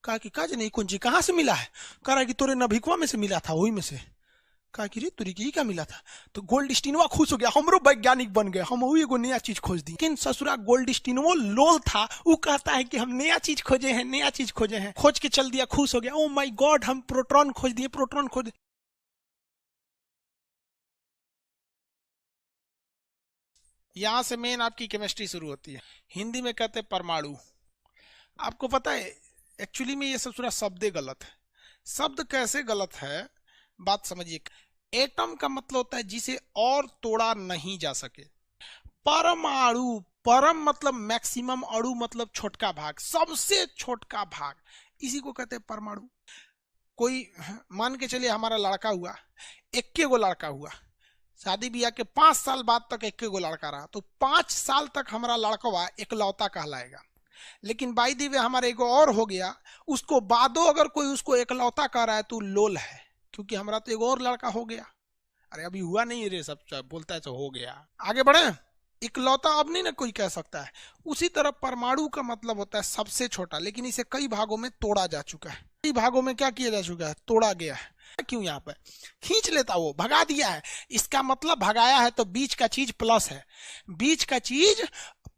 कहा कि काज नहीं कुंजी कहाँ से मिला है? कह रहा कि तोरे नभिकवा में से मिला था, वही में से। कहा कि रे तुरी की क्या मिला था? तो गोल्ड स्टीनवा खुश हो गया, हमरो वैज्ञानिक बन गए, हम एगो नया चीज खोज दी। लेकिन ससुरा गोल्ड स्टीनवो लोल था, वो कहता है कि हम नया चीज खोजे हैं, नया चीज खोजे हैं। खोज के चल दिया, खुश हो गया, ओ माय गॉड हम प्रोटॉन खोज दिए, प्रोटॉन खोज। यहां से मेन आपकी केमिस्ट्री शुरू होती है। हिंदी में कहते हैं परमाणु। आपको पता है एक्चुअली में ये सब पूरा शब्द गलत है। शब्द कैसे गलत है बात समझिए। एटम का मतलब होता है जिसे और तोड़ा नहीं जा सके। परमाणु, परम मतलब मैक्सिमम, अणु मतलब छोटका भाग, सबसे छोटका भाग, इसी को कहते हैं परमाणु। कोई मान के चलिए हमारा लड़का हुआ, इक्के गो लड़का हुआ, शादी ब्याह के 5 साल बाद तक इक्के गो लड़का रहा, तो 5 साल तक हमारा लड़का एकलौता कहलाएगा। लेकिन बाई दी वे हमारे एगो और हो गया, उसको बादो अगर कोई उसको एकलौता कह रहा है तो लोल है, क्योंकि हमारा तो एगो और लड़का हो गया। अरे अभी हुआ नहीं रे, सब बोलता है तो हो गया। आगे बढ़े, इकलौता अब नहीं ना कोई कह सकता है। उसी तरह परमाणु का मतलब होता है सबसे छोटा, लेकिन इसे कई भागों में तोड़ा जा चुका है। कई भागों में क्या किया जा चुका है? तोड़ा गया है। क्यों? यहाँ पे खींच लेता, वो भगा दिया है। इसका मतलब भगाया है तो बीच का चीज प्लस है, बीच का चीज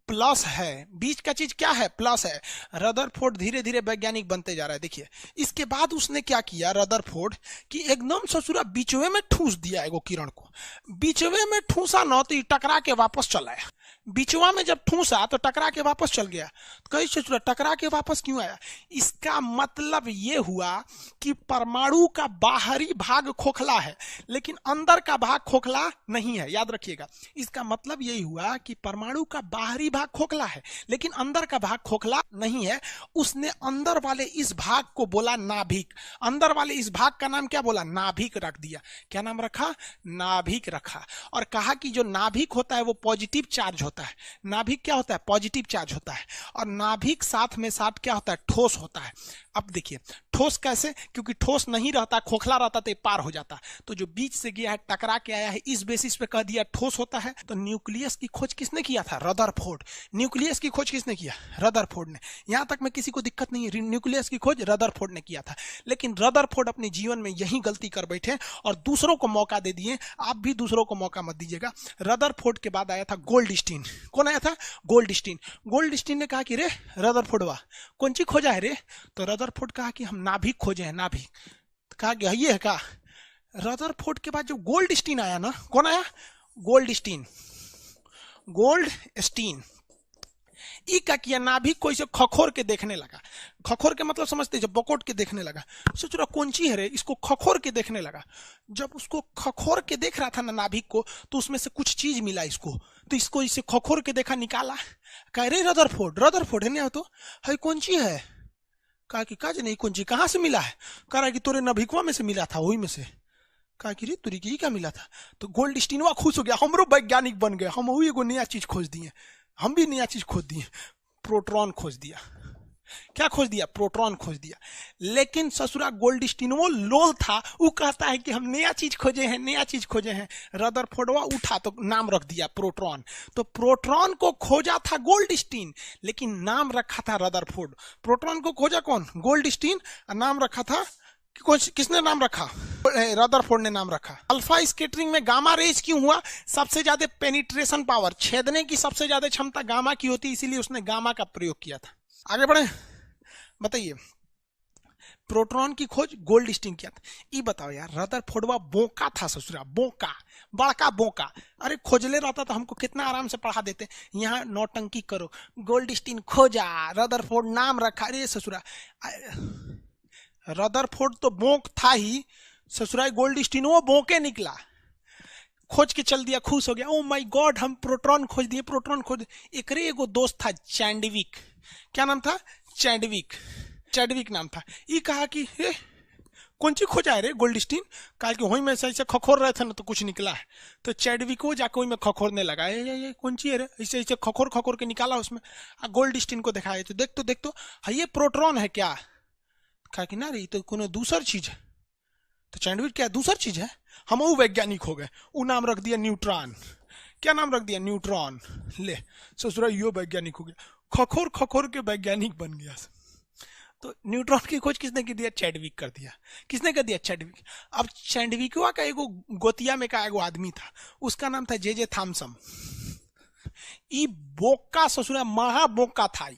प्लस है, बीच का चीज क्या है? प्लस है। रदरफोर्ड धीरे धीरे वैज्ञानिक बनते जा रहा है। देखिए इसके बाद उसने क्या किया रदरफोर्ड कि एकदम ससुरा बीचवे में ठूस दिया एगो किरण को। बीचवे में ठूसा न तो टकरा के वापस चला आया। बीचवा में जब ठूसा तो टकरा के वापस चल गया। कहीं ससुरा टकरा के वापस क्यों आया? इसका मतलब ये हुआ कि परमाणु का बाहरी भाग खोखला है लेकिन अंदर का भाग खोखला नहीं है। याद रखिएगा, इसका मतलब यही हुआ कि परमाणु का बाहरी भाग खोखला है लेकिन अंदर का भाग खोखला नहीं है। उसने अंदर वाले इस भाग को बोला नाभिक। अंदर वाले इस भाग का नाम क्या बोला? नाभिक रख दिया। क्या नाम रखा? नाभिक रखा। और कहा कि जो नाभिक होता है वो पॉजिटिव चार्ज होता है। नाभिक क्या होता है? पॉजिटिव चार्ज होता है। और नाभिक साथ में साथ क्या होता है? ठोस होता है। अब देखिए ठोस कैसे? क्योंकि ठोस नहीं रहता, खोखला रहता तो पार हो जाता। तो जो बीच से गया है, टकरा के आया है, इस बेसिस पे कह दिया ठोस होता है। तो न्यूक्लियस की खोज किसने किया था? रदरफोर्ड। न्यूक्लियस की खोज किसने किया? रदरफोर्ड ने। यहां तक में किसी को दिक्कत नहीं है, न्यूक्लियस की खोज रदरफोर्ड ने किया था। लेकिन रदरफोर्ड अपने जीवन में यही गलती कर बैठे और दूसरों को मौका दे दिए। आप भी दूसरों को मौका मत दीजिएगा। रदरफोर्ड के बाद आया था गोल्डस्टीन। कौन आया था? गोल्डस्टीन। गोल्डस्टीन ने कहा कि रे रदरफोर्ड वाह कौन सी खोजा है रे? तो रदरफोर्ड कहा कि हम नाभिक खोजे हैं, नाभिक। तो कहा कि ये है क्या? रदरफोर्ड के बाद जो गोल्डस्टीन आया ना, कौन आया? गोल्डस्टीन। गोल्डस्टीन ई का किया नाभिक को इसे खखोर के देखने लगा। खखोर के मतलब समझते, जब बकोट के देखने लगा, सोच रहा कौन सी है रे, इसको खखोर के देखने लगा। जब उसको खखोर के देख रहा था ना नाभिक को, तो उसमें से कुछ चीज मिला इसको। तो इसको इसे खखोर के देखा, निकाला। कह रे रदरफोर्ड, रदरफोर्ड है नहीं तो है कौन सी है? कहा कि काज नहीं कौन सी कहाँ से मिला है? कह रहा कि तोरे नभिकवा में से मिला था, वही में से। कहा कि रे तुरी की क्या मिला था? तो गोल्डस्टीनवा खुश हो गया, हमरो वैज्ञानिक बन गए, हम एगो नया चीज खोज दिए, हम भी नया चीज खोज दिए, प्रोटॉन खोज दिया। क्या खोज दिया? प्रोटॉन खोज दिया। लेकिन ससुरा गोल्डस्टीनवो लोल था, वो कहता है कि हम नया चीज खोजे हैं, नया चीज खोजे हैं। रदरफोर्डवा उठा तो नाम रख दिया प्रोटॉन। तो प्रोटॉन को खोजा था गोल्डस्टीन लेकिन नाम रखा था रदरफोर्ड। प्रोटॉन को खोजा कौन? गोल्डस्टीन। नाम रखा था किसने नाम रखा? रदरफोर्ड ने नाम रखा। अल्फा स्कैटरिंग में गामा रेज क्यों हुआ? सबसे ज्यादा पेनिट्रेशन पावर, छेदने की सबसे ज्यादा क्षमता गामा की होती, इसीलिए उसने गामा का प्रयोग किया था। आगे बढ़े, बताइए। प्रोटॉन की खोज गोल्डस्टीन किया था। ये बताओ यार, रदरफोर्डवा बोका था ससुरा, बोका, बड़का बोका। अरे खोजले रहता तो हमको कितना आराम से पढ़ा देते। यहाँ नौटंकी करो, गोल्डस्टीन खोजा, रदरफोर्ड नाम रखा। अरे ससुरा, रदरफोर्ड तो बोक था ही, ससुराल गोल्डस्टीन वो बोके निकला। खोज के चल दिया, खुश हो गया, ओ माय गॉड हम प्रोटॉन खोज दिए, प्रोटॉन खोज। एक एगो दोस्त था चैंडविक। क्या नाम था? चैंडविक। चैंडविक नाम था। ये कहा कि कौन सी खोजा है रे गोल्डस्टीन? कहा कि वही में ऐसे खखोर रहे थे ना तो कुछ निकला है। तो चैंडविक वो जाकर वही में खखोरने लगा, ये कौन सी है रे? ऐसे ऐसे खखोर खखोर के निकाला उसमें। गोल्डस्टीन को दिखाया तो देख तो ये प्रोटॉन है क्या? कहा कि ना रे तो कोनो दूसर चीज है। तो चैंडविक क्या दूसर चीज है? हम वो वैज्ञानिक हो गए, वो नाम रख दिया न्यूट्रॉन। क्या नाम रख दिया? न्यूट्रॉन। ले ससुरा यो वैज्ञानिक हो गया, खखोर खखोर के वैज्ञानिक बन गया। तो न्यूट्रॉन की खोज किसने की दिया? चैडविक कर दिया। किसने कर दिया? चैडविक। अब चैडविकवा का एगो गोतिया में का एगो आदमी था, उसका नाम था जे थॉमसन। ई बोका ससुरा महा बोका था।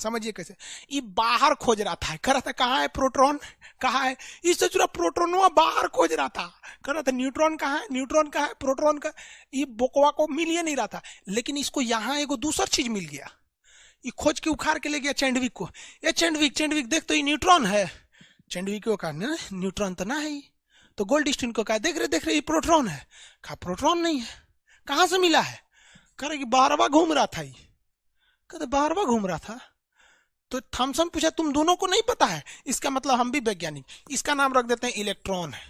समझिए कैसे, ये बाहर खोज रहा था, कह रहा था कहाँ है प्रोटॉन, कहाँ है, इस ससुरा प्रोटॉन बाहर खोज रहा था, कह रहा था न्यूट्रॉन कहाँ है, न्यूट्रॉन कहाँ है, प्रोटॉन का। ये बोकवा को मिल ही नहीं रहा था, लेकिन इसको यहाँ एगो दूसर चीज मिल गया। ये खोज के उखाड़ के ले गया चैंडविक को। ये चैंडविक, चैंडविक देख तो ये न्यूट्रॉन है। चैंडविक को कहा ना न्यूट्रॉन तो ना है। तो गोल्डस्टीन को कहा देख रहे ये प्रोटॉन है। कहा प्रोटॉन नहीं है, कहाँ से मिला है? कह रहे कि बाहरवा घूम रहा था। कहते बाहरवा घूम रहा था। तो थॉमसन पूछा तुम दोनों को नहीं पता है? इसका मतलब हम भी वैज्ञानिक, इसका नाम रख देते हैं इलेक्ट्रॉन है,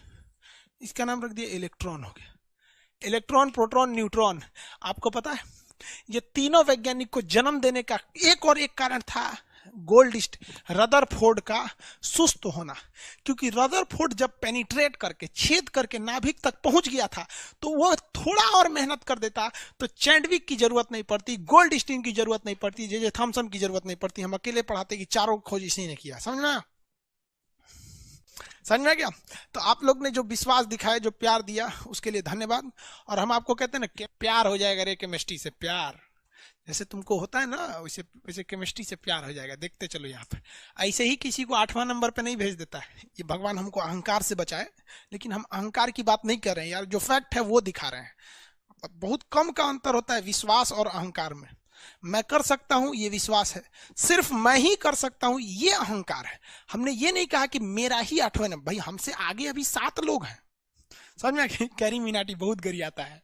इसका नाम रख दिया इलेक्ट्रॉन हो गया। Electron, proton, neutron. आपको पता है ये तीनों वैज्ञानिक को जन्म देने का एक और एक कारण था गोल्डस्ट रदरफोर्ड का सुस्त होना। क्योंकि रदरफोर्ड जब पेनिट्रेट करके, छेद करके नाभिक तक पहुंच गया था, तो वह थोड़ा और मेहनत कर देता तो चैंडविक की जरूरत नहीं पड़ती, गोल्डस्टीन की जरूरत नहीं पड़ती, जे थॉमसन की जरूरत नहीं पड़ती। हम अकेले पढ़ाते कि चारों खोज इसी ने किया। समझ में गया? तो आप लोग ने जो विश्वास दिखाया, जो प्यार दिया, उसके लिए धन्यवाद। और हम आपको कहते हैं ना कि प्यार हो जाएगा रे केमिस्ट्री से, प्यार जैसे तुमको होता है ना, वैसे वैसे केमिस्ट्री से प्यार हो जाएगा। देखते चलो यहाँ पे ऐसे ही किसी को 8वां नंबर पे नहीं भेज देता है। ये भगवान हमको अहंकार से बचाए, लेकिन हम अहंकार की बात नहीं कर रहे हैं यार, जो फैक्ट है वो दिखा रहे हैं। बहुत कम का अंतर होता है विश्वास और अहंकार में। मैं कर सकता हूं ये विश्वास है, सिर्फ मैं ही कर सकता हूं ये अहंकार है। हमने ये नहीं कहा कि मेरा ही 8वां नंबर, भाई हमसे आगे अभी 7 लोग हैं। समझ में? कैरी मिनाटी बहुत गरियाता है।